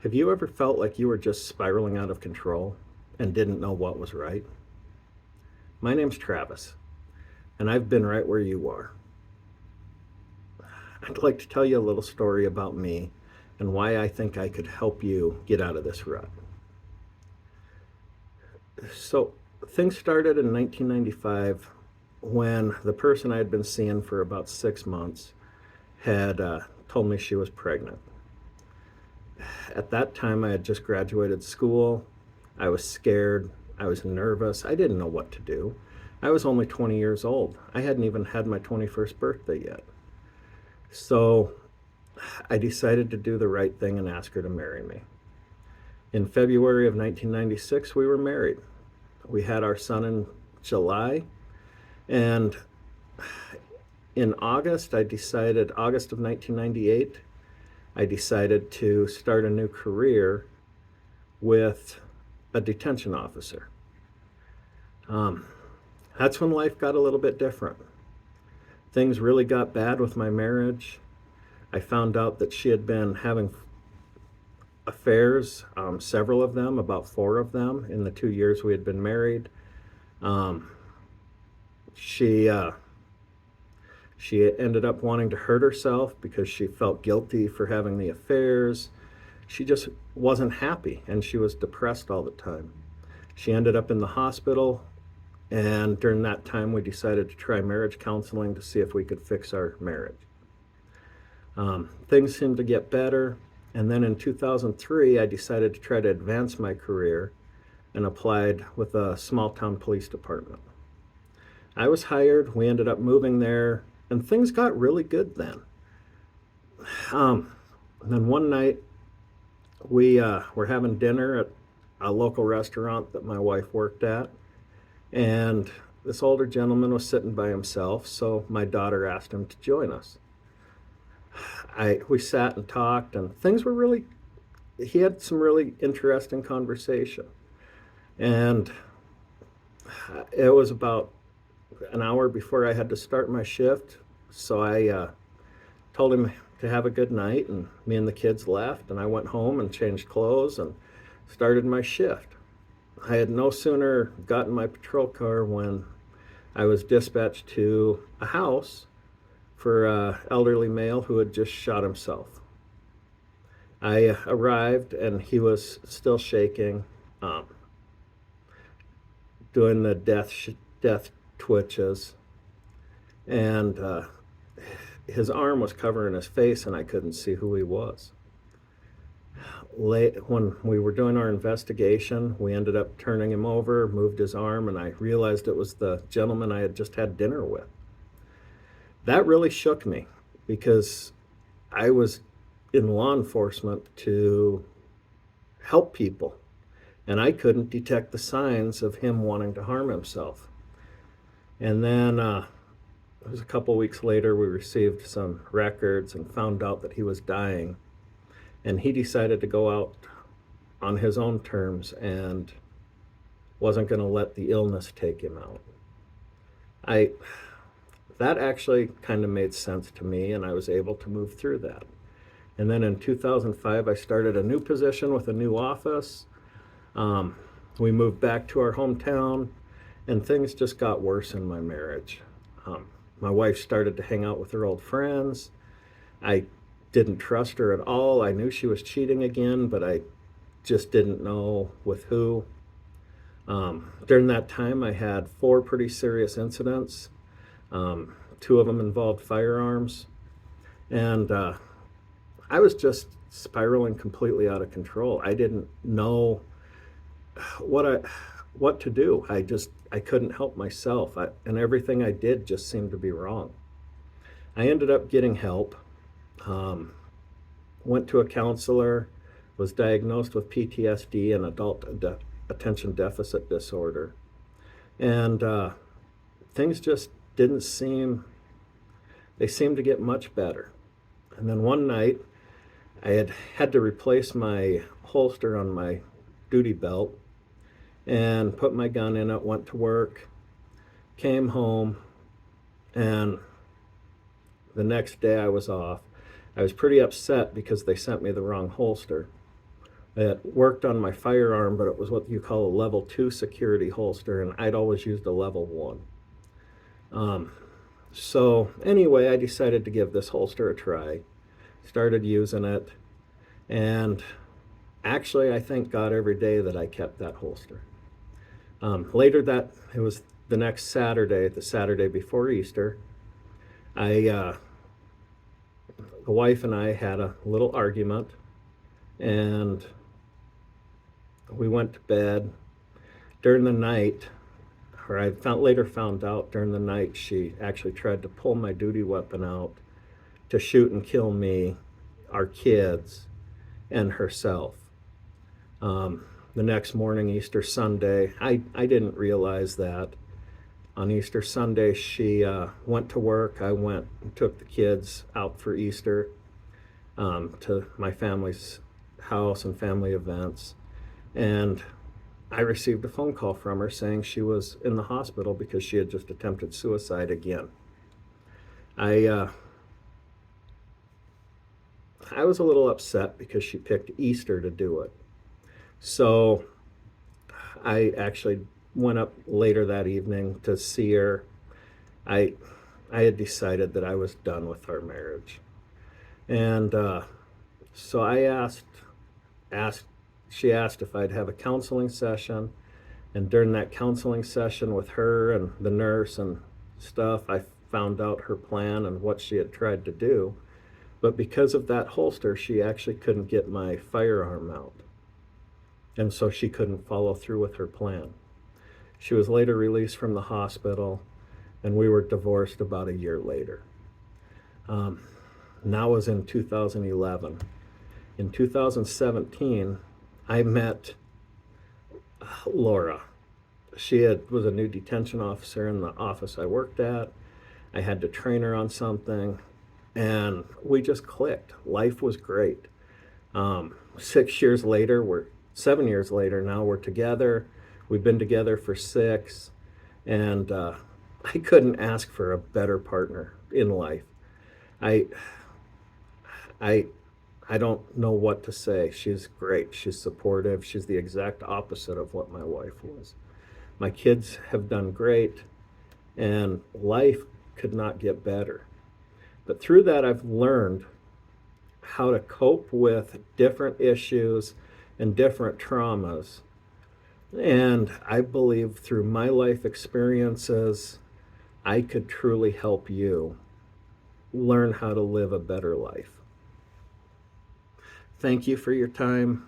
Have you ever felt like you were just spiraling out of control and didn't know what was right? My name's Travis, and I've been right where you are. I'd like to tell you a little story about me and why I think I could help you get out of this rut. So, things started in 1995 when the person I had been seeing for about 6 months had told me she was pregnant. At that time, I had just graduated school. I was scared. I was nervous. I didn't know what to do. I was only 20 years old. I hadn't even had my 21st birthday yet. So I decided to do the right thing and ask her to marry me. In February of 1996, we were married. We had our son in July. And in August of 1998, I decided to start a new career with a detention officer. That's when life got a little bit different. Things really got bad with my marriage. I found out that she had been having affairs, several of them, about four of them in the 2 years we had been married. Um, she she ended up wanting to hurt herself because she felt guilty for having the affairs. She just wasn't happy and she was depressed all the time. She ended up in the hospital, and during that time, we decided to try marriage counseling to see if we could fix our marriage. Things seemed to get better, and then in 2003, I decided to try to advance my career and applied with a small town police department. I was hired, we ended up moving there, and things got really good then. And then one night, we were having dinner at a local restaurant that my wife worked at, and this older gentleman was sitting by himself, so my daughter asked him to join us. We sat and talked, and he had some really interesting conversation. And it was about an hour before I had to start my shift, so I told him to have a good night, and me and the kids left, and I went home and changed clothes and started my shift. I had no sooner gotten my patrol car when I was dispatched to a house for an elderly male who had just shot himself. I arrived and he was still shaking, doing the death twitches, and his arm was covering his face and I couldn't see who he was. When we were doing our investigation, we ended up turning him over, moved his arm, and I realized it was the gentleman I had just had dinner with. That really shook me because I was in law enforcement to help people, and I couldn't detect the signs of him wanting to harm himself. And then it was a couple weeks later, we received some records and found out that he was dying. And he decided to go out on his own terms and wasn't going to let the illness take him out. That actually kind of made sense to me, and I was able to move through that. And then in 2005, I started a new position with a new office. We moved back to our hometown, and things just got worse in my marriage. My wife started to hang out with her old friends. I didn't trust her at all. I knew she was cheating again, but I just didn't know with who. During that time, I had four pretty serious incidents. Two of them involved firearms. And I was just spiraling completely out of control. I didn't know what to do. I couldn't help myself. And everything I did just seemed to be wrong. I ended up getting help. Went to a counselor, was diagnosed with PTSD and adult attention deficit disorder. And things just they seemed to get much better. And then one night, I had to replace my holster on my duty belt and put my gun in it, went to work, came home, and the next day I was off. I was pretty upset because they sent me the wrong holster. It worked on my firearm, but it was what you call a level 2 security holster, and I'd always used a level 1. So anyway, I decided to give this holster a try. Started using it, and actually, I thank God every day that I kept that holster. Later it was the next Saturday, the Saturday before Easter. The wife and I had a little argument, and we went to bed. During the night, or later found out during the night, she actually tried to pull my duty weapon out to shoot and kill me, our kids, and herself. The next morning, Easter Sunday, I didn't realize that. On Easter Sunday, she went to work. I went and took the kids out for Easter to my family's house and family events. And I received a phone call from her saying she was in the hospital because she had just attempted suicide again. I was a little upset because she picked Easter to do it. So I actually went up later that evening to see her. I had decided that I was done with our marriage. And so she asked if I'd have a counseling session. And during that counseling session with her and the nurse and stuff, I found out her plan and what she had tried to do. But because of that holster, she actually couldn't get my firearm out. And so she couldn't follow through with her plan. She was later released from the hospital, and we were divorced about a year later. That was in 2011. In 2017, I met Laura. She was a new detention officer in the office I worked at. I had to train her on something, and we just clicked. Life was great. 7 years later now, we're together. We've been together for 6, and I couldn't ask for a better partner in life. I don't know what to say. She's great. She's supportive. She's the exact opposite of what my wife was. My kids have done great, and life could not get better. But through that, I've learned how to cope with different issues and different traumas. And I believe through my life experiences, I could truly help you learn how to live a better life. Thank you for your time.